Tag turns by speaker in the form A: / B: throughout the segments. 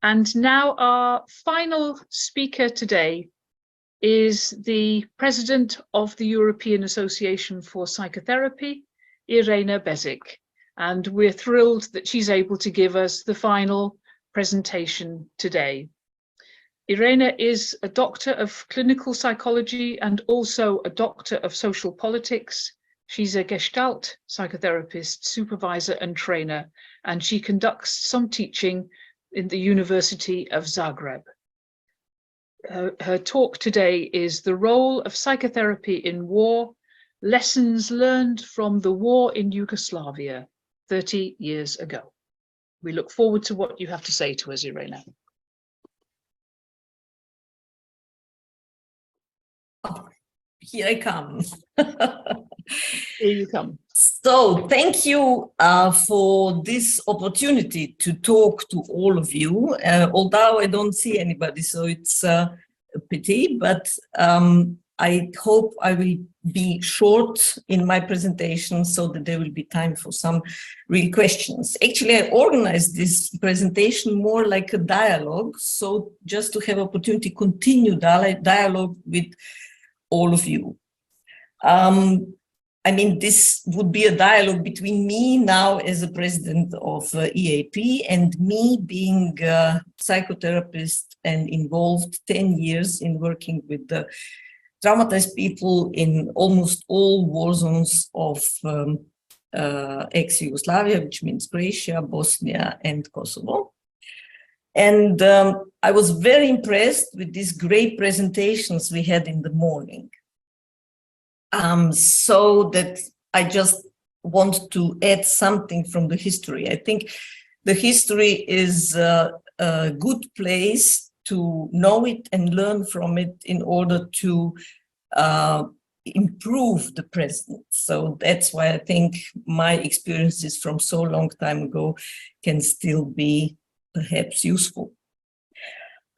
A: And now our final speaker today is the president of the European Association for Psychotherapy, Irena Bezic. And we're thrilled that she's able to give us the final presentation today. Irena is a doctor of clinical psychology and also a doctor of social politics. She's a Gestalt psychotherapist, supervisor and trainer, and she conducts some teaching in the University of Zagreb. Her talk today is The Role of Psychotherapy in War, Lessons Learned from the War in Yugoslavia 30 years ago. We look forward to what you have to say to us, Irena.
B: Oh, here I come.
A: Here you come.
B: So thank you for this opportunity to talk to all of you, although I don't see anybody, so it's a pity, but I hope I will be short in my presentation so that there will be time for some real questions. Actually, I organized this presentation more like a dialogue, so just to have opportunity to continue dialogue with all of you. I mean, this would be a dialogue between me now as a president of EAP and me being a psychotherapist and involved 10 years in working with the traumatized people in almost all war zones of ex Yugoslavia, which means Croatia, Bosnia, and Kosovo. And I was very impressed with these great presentations we had in the morning. So that I just want to add something from the history. I think the history is a good place to know it and learn from it in order to improve the present. So that's why I think my experiences from so long time ago can still be perhaps useful.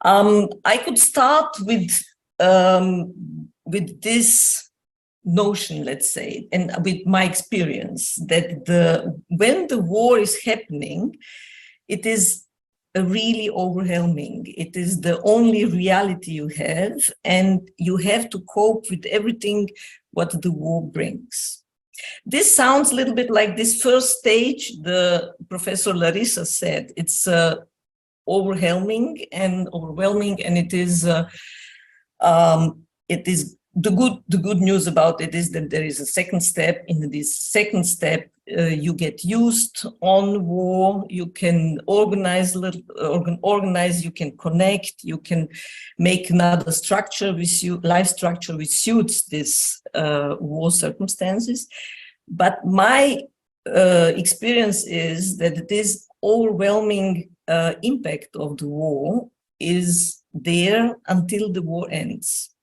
B: I could start with this notion, let's say, and with my experience that when the war is happening, it is really overwhelming. It is the only reality you have, and you have to cope with everything what the war brings. This sounds a little bit like this first stage the Professor Larissa said. It's overwhelming, and it is the good news about it is that there is a second step. In this second step, you get used on war. You can organize, you can connect, you can make another structure with you, life structure which suits this war circumstances. But my experience is that this overwhelming impact of the war is there until the war ends.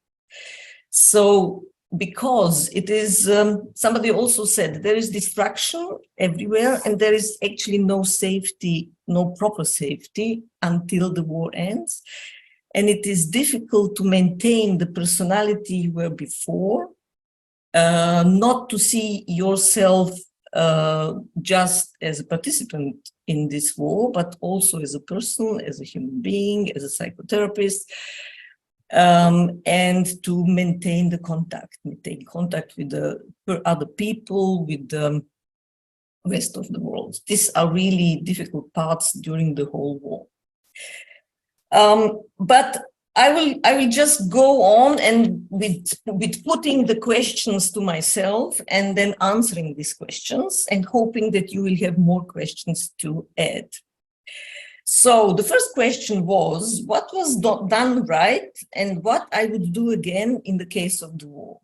B: So, because it is, somebody also said, there is destruction everywhere, and there is actually no safety, no proper safety until the war ends. And it is difficult to maintain the personality you were before, not to see yourself just as a participant in this war, but also as a person, as a human being, as a psychotherapist. And to maintain the contact with the other people, with the rest of the world. These are really difficult parts during the whole war. But I will just go on and with putting the questions to myself and then answering these questions and hoping that you will have more questions to add. So the first question was, what was done right and what I would do again in the case of the war?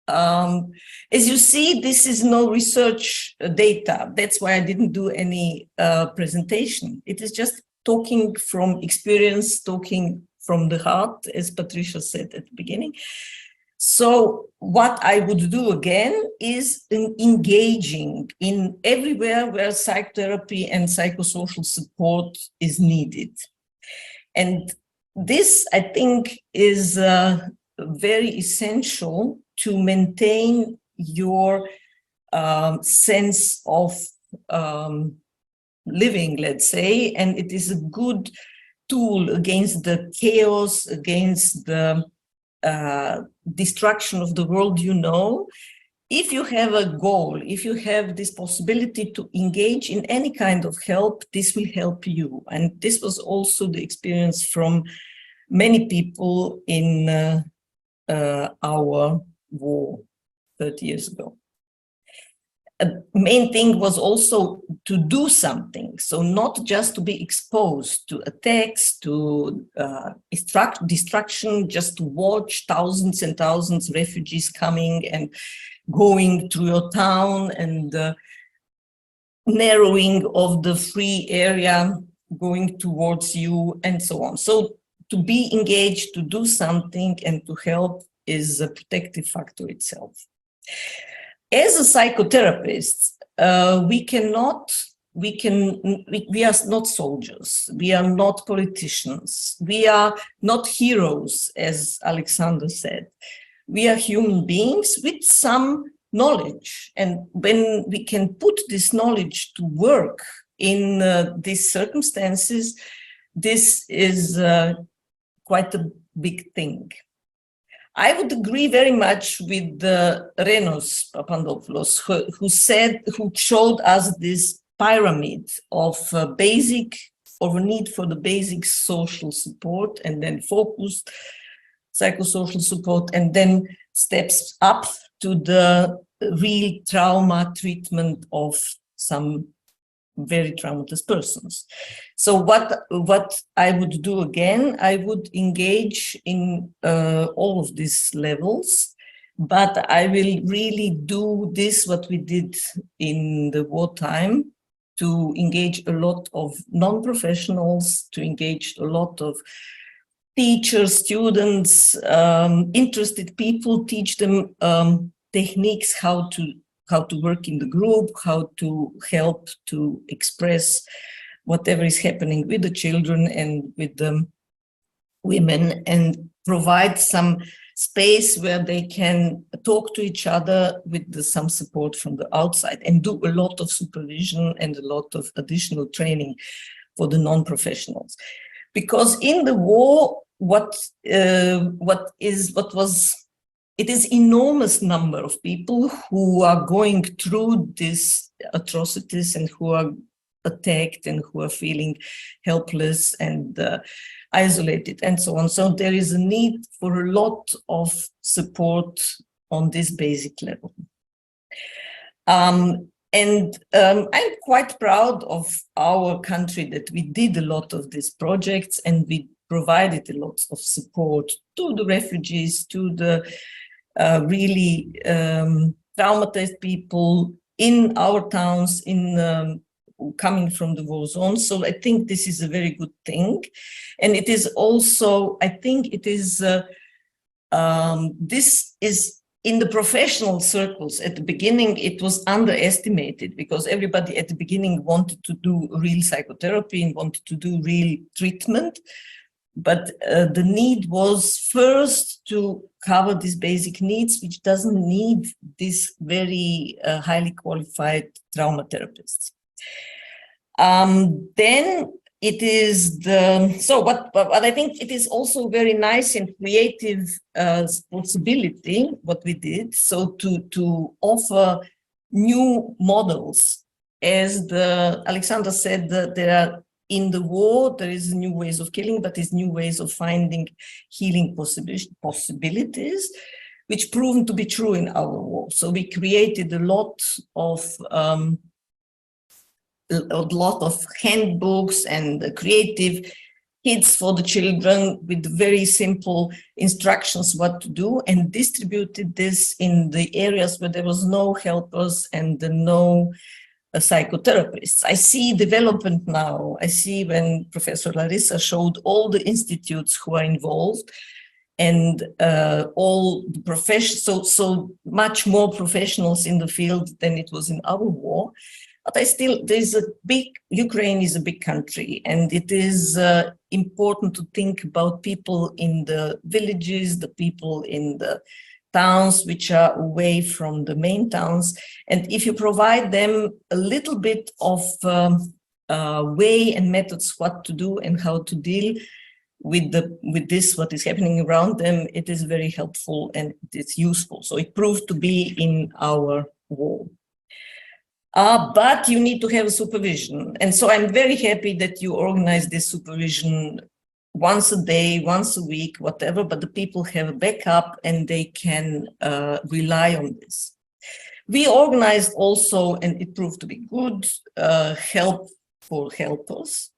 B: As you see, this is no research data. That's why I didn't do any presentation. It is just talking from experience, talking from the heart, as Patricia said at the beginning. So what I would do again is engaging in everywhere where psychotherapy and psychosocial support is needed. And this, I think, is very essential to maintain your sense of living, let's say, and it is a good tool against the chaos, against the destruction of the world, you know. If you have a goal, if you have this possibility to engage in any kind of help, this will help you. And this was also the experience from many people in our war 30 years ago. A main thing was also to do something. So not just to be exposed to attacks, to destruction, just to watch thousands and thousands of refugees coming and going through your town, and narrowing of the free area going towards you, and so on. So to be engaged, to do something and to help is a protective factor itself. As a psychotherapist, we are not soldiers, we are not politicians, we are not heroes, as Alexander said. We are human beings with some knowledge, and when we can put this knowledge to work in these circumstances, this is quite a big thing. I would agree very much with Renos Papandopoulos, who showed us this pyramid of basic, or need for the basic social support, and then focused psychosocial support, and then steps up to the real trauma treatment of some very traumatized persons. So what I would do again, I would engage in all of these levels, but I will really do this, what we did in the wartime, to engage a lot of non-professionals, to engage a lot of teachers, students, interested people, teach them techniques, how to work in the group, how to help to express whatever is happening with the children and with the women, and provide some space where they can talk to each other with some support from the outside, and do a lot of supervision and a lot of additional training for the non-professionals. Because in the war, it is enormous number of people who are going through these atrocities and who are attacked and who are feeling helpless and isolated and so on. So there is a need for a lot of support on this basic level. And I'm quite proud of our country that we did a lot of these projects, and we provided a lot of support to the refugees, to the really traumatized people in our towns, coming from the war zone. So I think this is a very good thing. And it is also, I think it is, this is in the professional circles. At the beginning, it was underestimated, because everybody at the beginning wanted to do real psychotherapy and wanted to do real treatment. But the need was first to cover these basic needs, which doesn't need these very highly qualified trauma therapists. Then it is but I think it is also very nice and creative possibility what we did. So to offer new models, as Alexander said, that there are, in the war, there is new ways of killing, but there's new ways of finding healing possibilities, which proven to be true in our war. So we created a lot of handbooks and creative kits for the children with very simple instructions what to do, and distributed this in the areas where there was no helpers and no psychotherapists. I see development now. I see when Professor Larissa showed all the institutes who are involved, and all the professionals, so much more professionals in the field than it was in our war. But Ukraine is a big country, and it is important to think about people in the villages, the people in the towns which are away from the main towns. And if you provide them a little bit of way and methods what to do and how to deal with this, what is happening around them, it is very helpful and it's useful. So it proved to be in our wall. But you need to have supervision. And so I'm very happy that you organize this supervision once a day, once a week, whatever, but the people have a backup and they can rely on this. We organized also, and it proved to be good, help for helpers.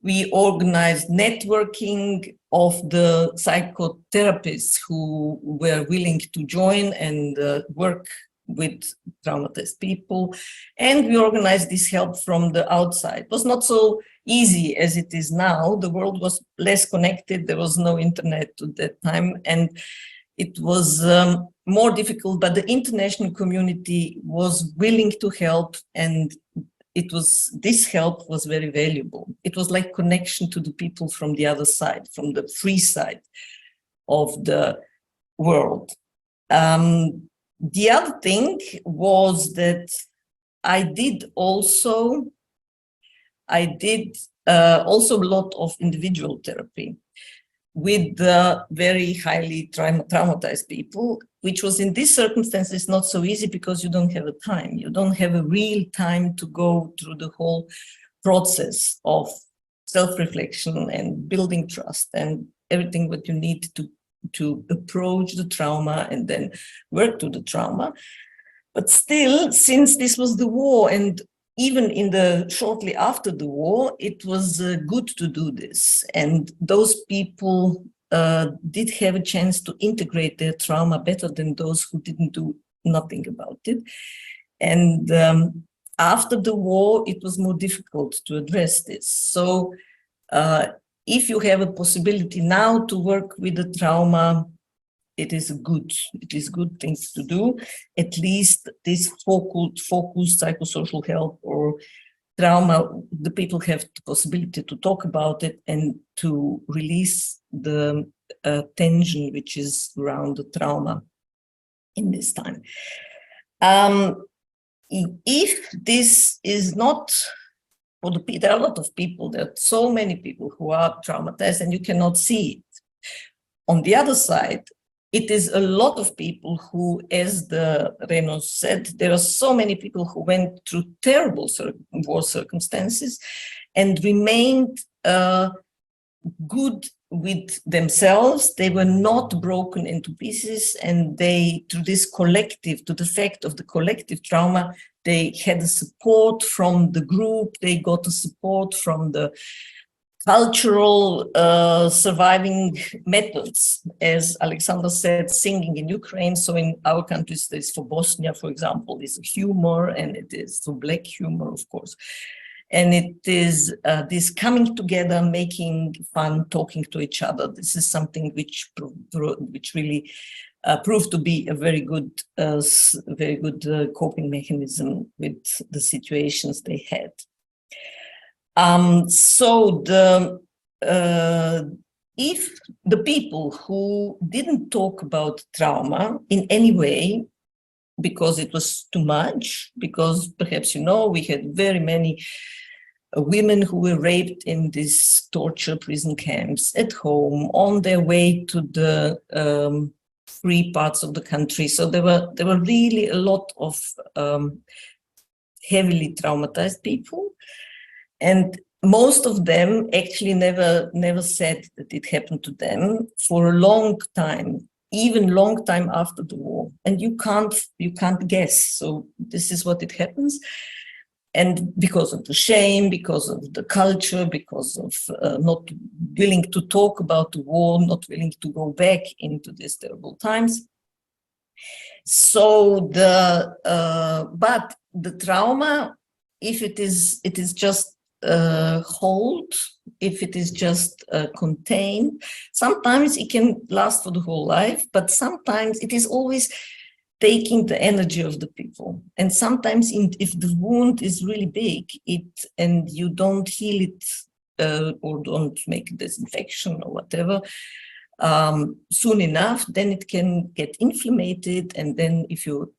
B: We organized networking of the psychotherapists who were willing to join and work with traumatized people. And we organized this help from the outside. It was not so easy as it is now. The world was less connected. There was no internet at that time. And it was more difficult, but the international community was willing to help, and this help was very valuable. It was like connection to the people from the other side, from the free side of the world. The other thing was that I did also a lot of individual therapy with very highly traumatized people, which was in these circumstances not so easy because you don't have a time. You don't have a real time to go through the whole process of self-reflection and building trust and everything what you need to approach the trauma and then work to the trauma. But still, since this was the war, and even in shortly after the war, it was good to do this. And those people did have a chance to integrate their trauma better than those who didn't do nothing about it. And after the war, it was more difficult to address this. So if you have a possibility now to work with the trauma, it is good things to do. At least this focused psychosocial help or trauma, the people have the possibility to talk about it and to release the tension which is around the trauma in this time. If this is not for the people, there are a lot of people, there are so many people who are traumatized and you cannot see it. On the other side, it is a lot of people who, as the Reno said, there are so many people who went through terrible war circumstances and remained good with themselves. They were not broken into pieces, and they, through this collective, to the fact of the collective trauma, they had the support from the group, they got the support from the cultural surviving methods, as Alexander said, singing in Ukraine. So in our countries, there's for Bosnia, for example, is humor, and it is for Black humor, of course. And it is this coming together, making fun, talking to each other. This is something which really proved to be a very good coping mechanism with the situations they had. So if the people who didn't talk about trauma in any way, because it was too much, because perhaps you know, we had very many women who were raped in these torture prison camps at home on their way to the free parts of the country. So there were really a lot of heavily traumatized people. And most of them actually never said that it happened to them for a long time, even long time after the war. And you can't guess. So this is what it happens. And because of the shame, because of the culture, because of not willing to talk about the war, not willing to go back into these terrible times. So but the trauma, if it is just hold, if it is just contained, sometimes it can last for the whole life, but sometimes it is always taking the energy of the people. And sometimes if the wound is really big, and you don't heal it or don't make a disinfection or whatever soon enough, then it can get inflamed, and then if you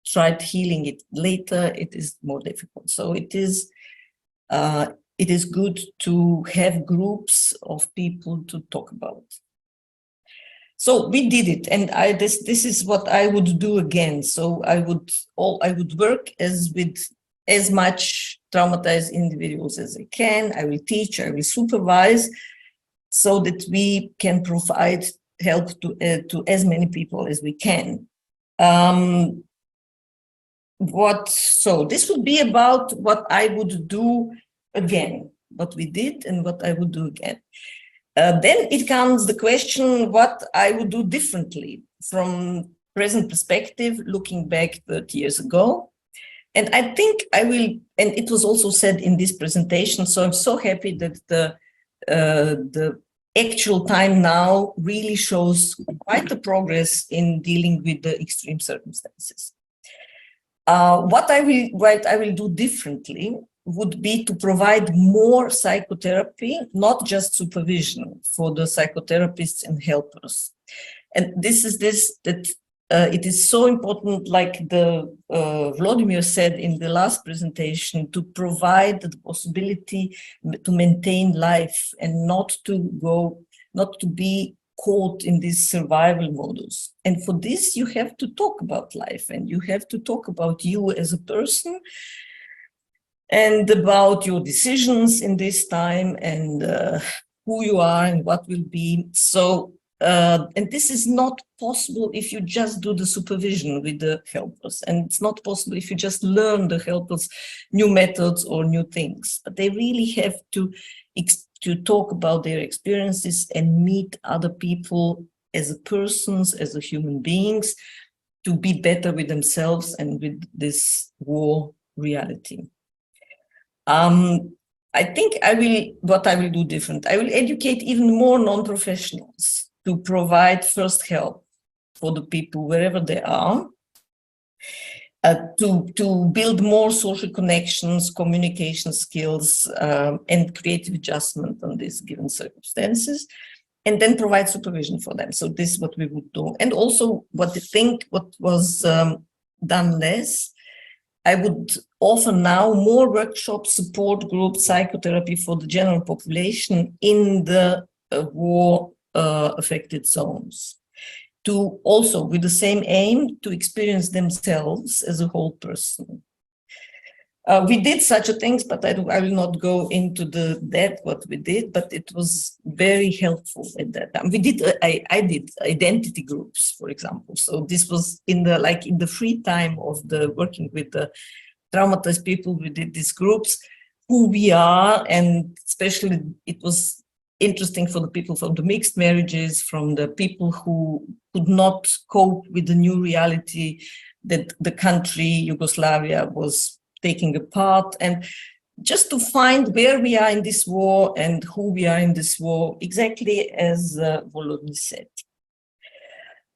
B: tried healing it later, it is more difficult. So it is it is good to have groups of people to talk about. So we did it, and this is what I would do again. So I would work with as much traumatized individuals as I can. I will teach, I will supervise, so that we can provide help to as many people as we can. So this would be about what I would do again, what we did and what I would do again. Then it comes the question what I would do differently from present perspective, looking back 30 years ago. And I think I will, and it was also said in this presentation, so I'm so happy that the actual time now really shows quite the progress in dealing with the extreme circumstances. What I will do differently would be to provide more psychotherapy, not just supervision, for the psychotherapists and helpers. And it is so important, like Vladimir said in the last presentation, to provide the possibility to maintain life and not to be caught in this survival modus. And for this, you have to talk about life, and you have to talk about you as a person, and about your decisions in this time, and who you are and what will be. So, and this is not possible if you just do the supervision with the helpers. And it's not possible if you just learn the helpers new methods or new things. But they really have to talk about their experiences and meet other people as persons, as human beings, to be better with themselves and with this war reality. I think what I will do different. I will educate even more non-professionals to provide first help for the people wherever they are, to build more social connections, communication skills, and creative adjustment on these given circumstances, and then provide supervision for them. So this is what we would do. And also what was done less, I would offer now more workshops, support groups, psychotherapy for the general population in the war-affected zones, to also, with the same aim, to experience themselves as a whole person. We did such a things, but I will not go into what we did, but it was very helpful at that time. I did identity groups, for example. So this was in the free time of the working with the traumatized people. We did these groups, who we are, and especially it was interesting for the people from the mixed marriages, from the people who could not cope with the new reality that the country Yugoslavia was taking apart, and just to find where we are in this war and who we are in this war, exactly as Volodymyr said.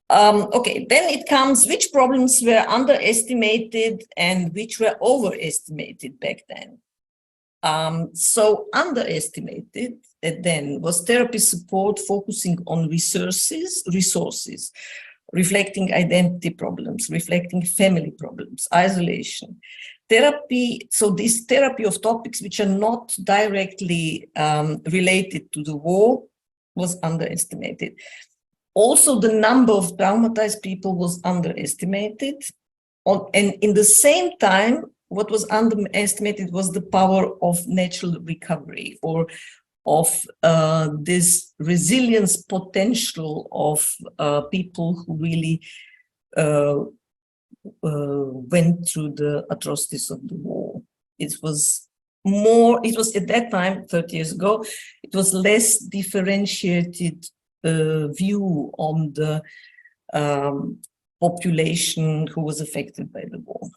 B: Okay, then it comes which problems were underestimated and which were overestimated back then. So underestimated then was therapy support focusing on resources, reflecting identity problems, reflecting family problems, isolation. Therapy, so this therapy of topics which are not directly related to the war was underestimated. Also, the number of traumatized people was underestimated. And in the same time, what was underestimated was the power of natural recovery, or of this resilience potential of people who really went through the atrocities of the war. It was at that time, 30 years ago, it was less differentiated view on the population who was affected by the war.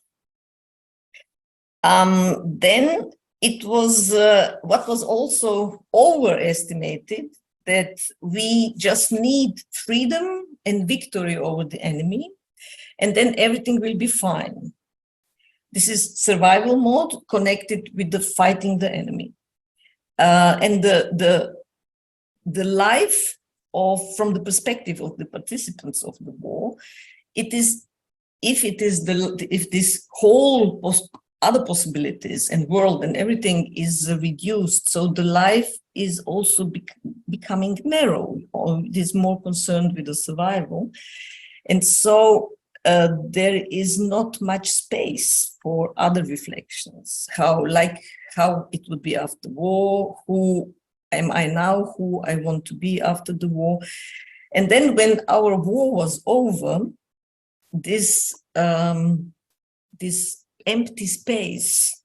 B: Then it was what was also overestimated, that we just need freedom and victory over the enemy, and then everything will be fine. This is survival mode connected with the fighting the enemy. And the life from the perspective of the participants of the war, if this whole other possibilities and world and everything is reduced. So the life is also becoming narrow, or it is more concerned with the survival. And so there is not much space for other reflections, how it would be after war, who am I now, who I want to be after the war. And then when our war was over, this empty space,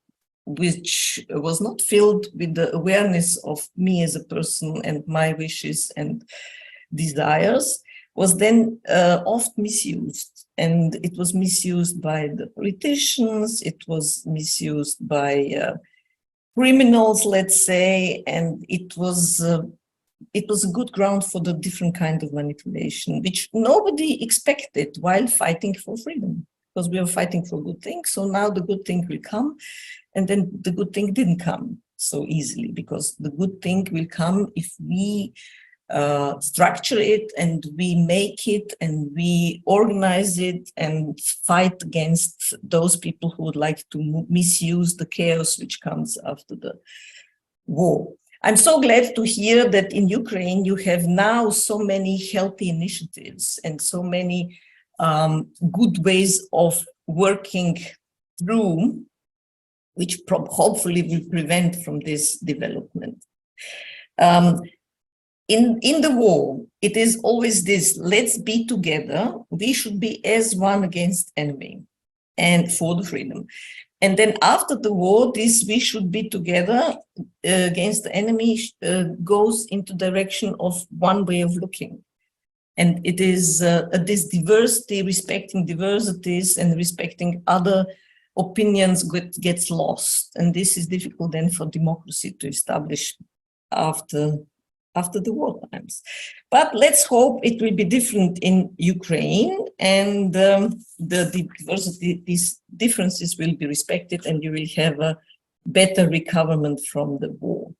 B: which was not filled with the awareness of me as a person and my wishes and desires, was then oft misused. And it was misused by the politicians, it was misused by criminals, let's say, and it was a good ground for the different kind of manipulation, which nobody expected while fighting for freedom, because we were fighting for good things. So now the good thing will come, and then the good thing didn't come so easily, because the good thing will come if we structure it and we make it and we organize it and fight against those people who would like to misuse the chaos which comes after the war. I'm so glad to hear that in Ukraine you have now so many healthy initiatives and so many good ways of working through, which hopefully will prevent from this development. In the war, it is always this: let's be together. We should be as one against enemy and for the freedom. And then after the war, this we should be together against the enemy goes into direction of one way of looking. And it is this diversity, respecting diversities and respecting other opinions gets lost. And this is difficult then for democracy to establish after the war times. But let's hope it will be different in Ukraine, and the diversity, these differences will be respected, and you will have a better recoverment from the war.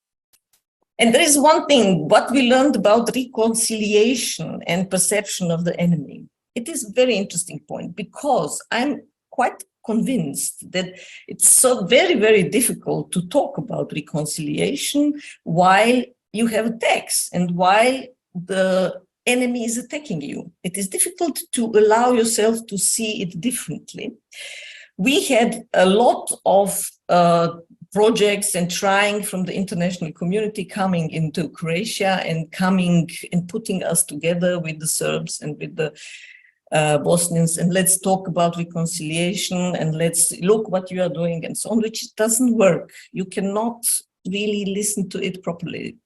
B: And there is one thing, what we learned about reconciliation and perception of the enemy. It is a very interesting point, because I'm quite convinced that it's so very, very difficult to talk about reconciliation while you have attacks and while the enemy is attacking you. It is difficult to allow yourself to see it differently. We had a lot of projects and trying from the international community coming into Croatia and coming and putting us together with the Serbs and with the Bosnians, and let's talk about reconciliation and let's look what you are doing and so on, which doesn't work. You cannot really listen to it properly.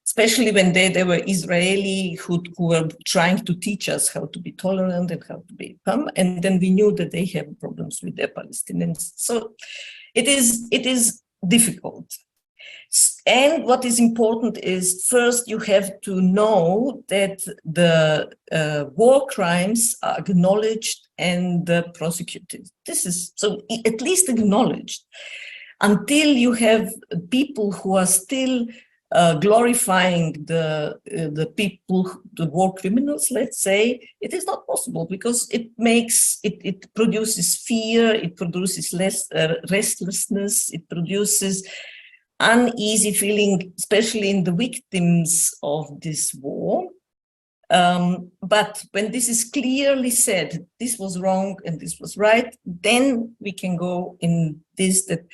B: Especially when there were Israeli who were trying to teach us how to be tolerant and how to be calm, and then we knew that they have problems with their Palestinians. So it is difficult. And what is important is, first, you have to know that the war crimes are acknowledged and prosecuted. This is so at least acknowledged. Until you have people who are still glorifying the people, the war criminals, let's say, it is not possible, because it produces fear, it produces less restlessness, it produces uneasy feeling, especially in the victims of this war. But when this is clearly said, this was wrong and this was right, then we can go in this, that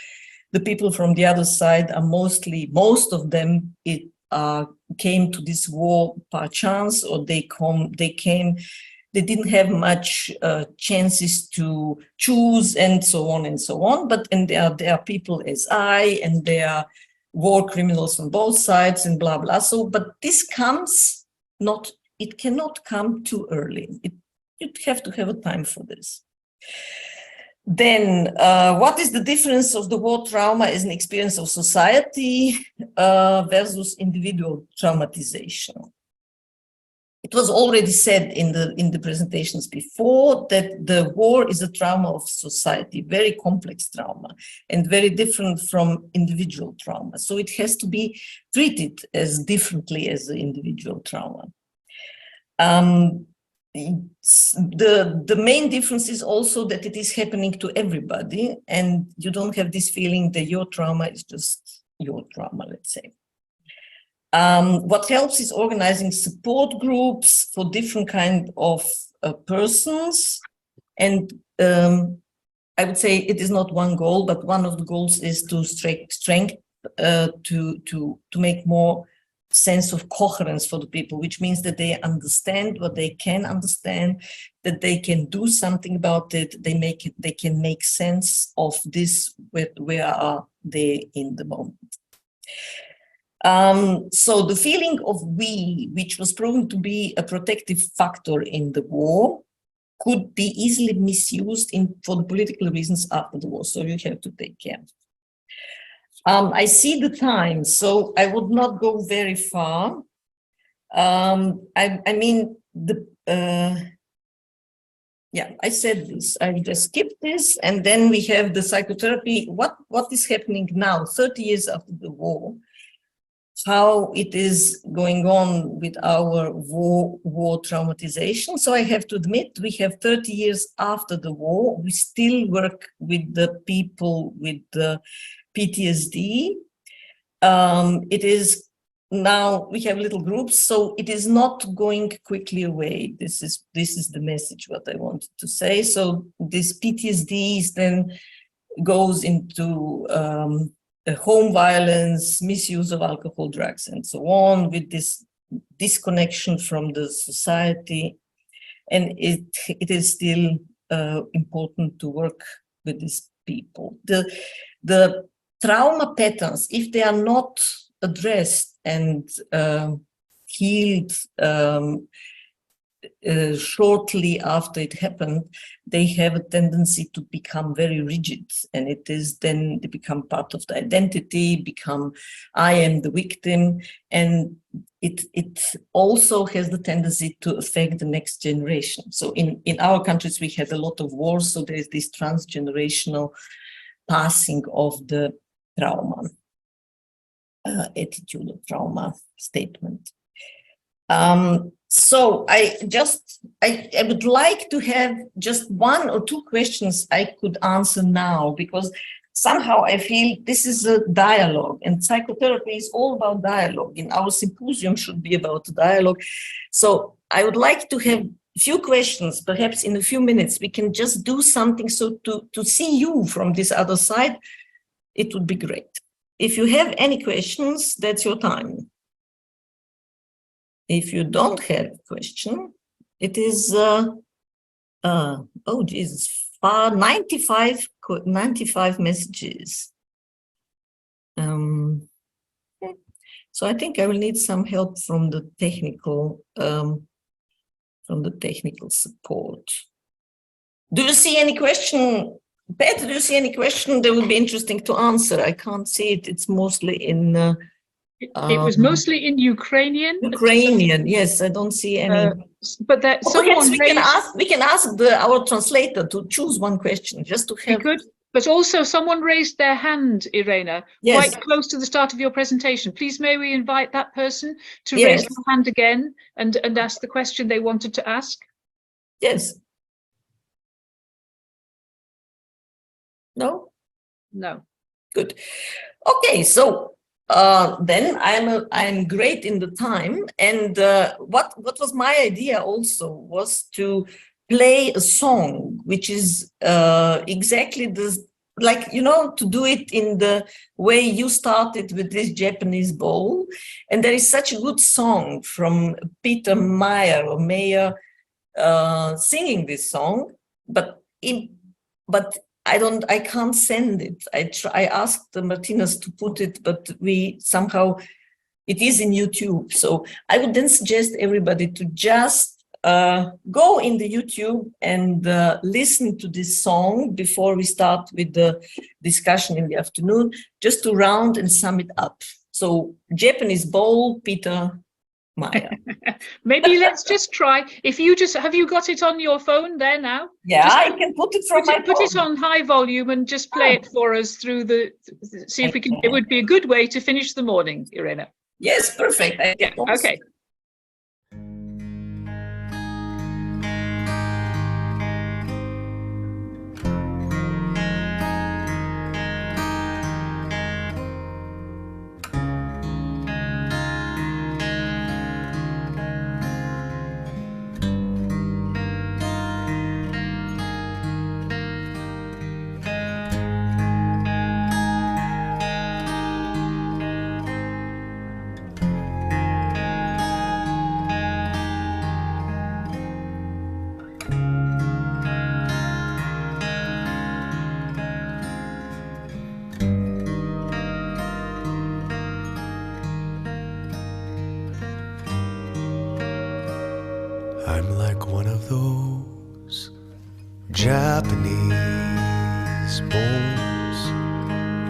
B: the people from the other side are most of them, came to this war by chance, or they didn't have much chances to choose, and so on and so on. But there are people as and there are war criminals on both sides, and blah blah. So, but this comes not. It cannot come too early. You have to have a time for this. Then, what is the difference of the war trauma as an experience of society versus individual traumatization? It was already said in the presentations before that the war is a trauma of society, very complex trauma, and very different from individual trauma. So it has to be treated as differently as the individual trauma. the main difference is also that it is happening to everybody, and you don't have this feeling that your trauma is just your trauma, let's say. What helps is organizing support groups for different kind of persons, and I would say it is not one goal, but one of the goals is to strength to make more sense of coherence for the people, which means that they understand what they can understand, that they can do something about it, they can make sense of this, where are they in the moment. So the feeling of we, which was proven to be a protective factor in the war, could be easily misused for the political reasons after the war, so you have to take care. I see the time, so I would not go very far. I mean, yeah, I said this, I just skipped this, and then we have the psychotherapy. What is happening now, 30 years after the war, how it is going on with our war traumatization. So I have to admit, we have 30 years after the war, we still work with the people with the PTSD. It is now we have little groups, so it is not going quickly away. This is the message what I wanted to say. So this PTSD then goes into home violence, misuse of alcohol, drugs, and so on, with this disconnection from the society. And it is still important to work with these people. The trauma patterns, if they are not addressed and healed shortly after it happened, they have a tendency to become very rigid, and they become part of the identity, I am the victim, and it also has the tendency to affect the next generation. So in our countries, we had a lot of wars, so there is this transgenerational passing of the trauma, attitude of trauma statement. So I would like to have just one or two questions I could answer now, because somehow I feel this is a dialogue, and psychotherapy is all about dialogue, and our symposium should be about dialogue. So I would like to have a few questions, perhaps in a few minutes, we can just do something. So to see you from this other side, it would be great. If you have any questions, that's your time. If you don't have a question, it is, oh Jesus, 95 messages. Okay. So I think I will need some help from the technical support. Do you see any question? Peter, do you see any question that would be interesting to answer? I can't see it. It's mostly in...
A: it was mostly in Ukrainian.
B: Ukrainian, yes, I don't see any.
A: But that
B: perhaps we can ask our translator to choose one question, just to have...
A: We could, but also someone raised their hand, Irena,
B: yes,
A: quite close to the start of your presentation. Please may we invite that person to raise their hand again and ask the question they wanted to ask?
B: Yes. No?
A: No.
B: Good. Okay, so then I'm great in the time, and what was my idea also was to play a song which is exactly this, like, you know, to do it in the way you started with this Japanese bowl. And there is such a good song from Peter Mayer singing this song, but I can't send it. I asked Martinez to put it, but it is in YouTube. So I would then suggest everybody to just go in the YouTube and listen to this song before we start with the discussion in the afternoon, just to round and sum it up. So Japanese bowl, Peter Mayer.
A: Maybe let's just try. Have you got it on your phone there now?
B: Yeah, I can put it from my phone.
A: Put it on high volume and just play it for us through see if we can. It would be a good way to finish the morning, Irena.
B: Yes, perfect.
A: Yeah, okay.
C: I'm like one of those Japanese bones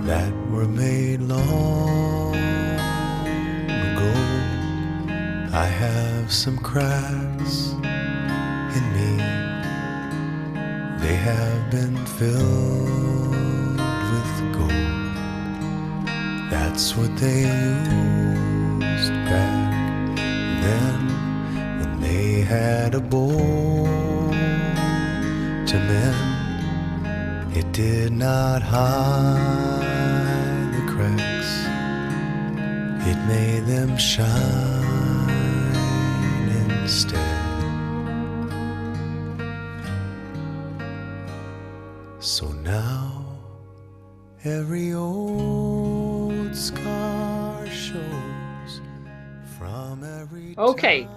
C: that were made long ago. I have some cracks in me. They have been filled with gold. That's what they used back then when they had a bow to mend. It did not hide the cracks. It made them shine instead. So now every old scar shows from every
A: Okay.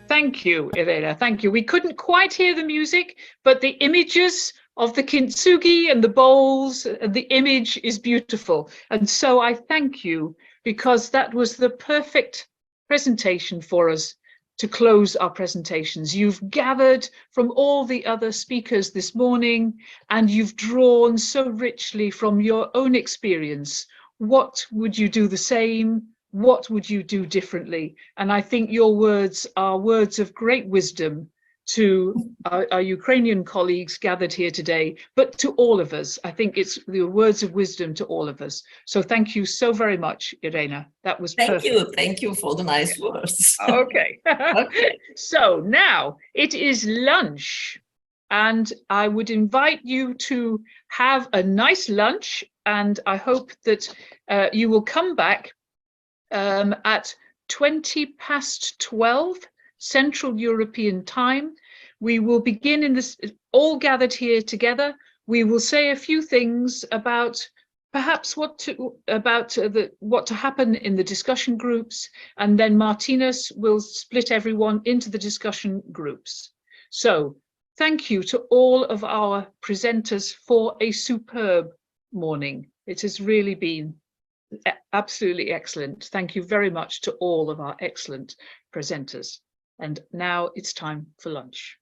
A: Thank you, Irena. Thank you. We couldn't quite hear the music, but the images of the kintsugi and the bowls, the image is beautiful. And so I thank you, because that was the perfect presentation for us to close our presentations. You've gathered from all the other speakers this morning, and you've drawn so richly from your own experience. What would you do the same? What would you do differently? And I think your words are words of great wisdom to our Ukrainian colleagues gathered here today, but to all of us. I think it's the words of wisdom to all of us. So thank you so very much, Irena. That was perfect.
B: Thank you for the nice words.
A: Okay.
B: Okay.
A: So now it is lunch, and I would invite you to have a nice lunch, and I hope that you will come back at 12:20 Central European Time. We will begin in this, all gathered here together. We will say a few things about perhaps what to happen in the discussion groups, and then Martinez will split everyone into the discussion groups. So thank you to all of our presenters for a superb morning. It has really been absolutely excellent. Thank you very much to all of our excellent presenters. And now it's time for lunch.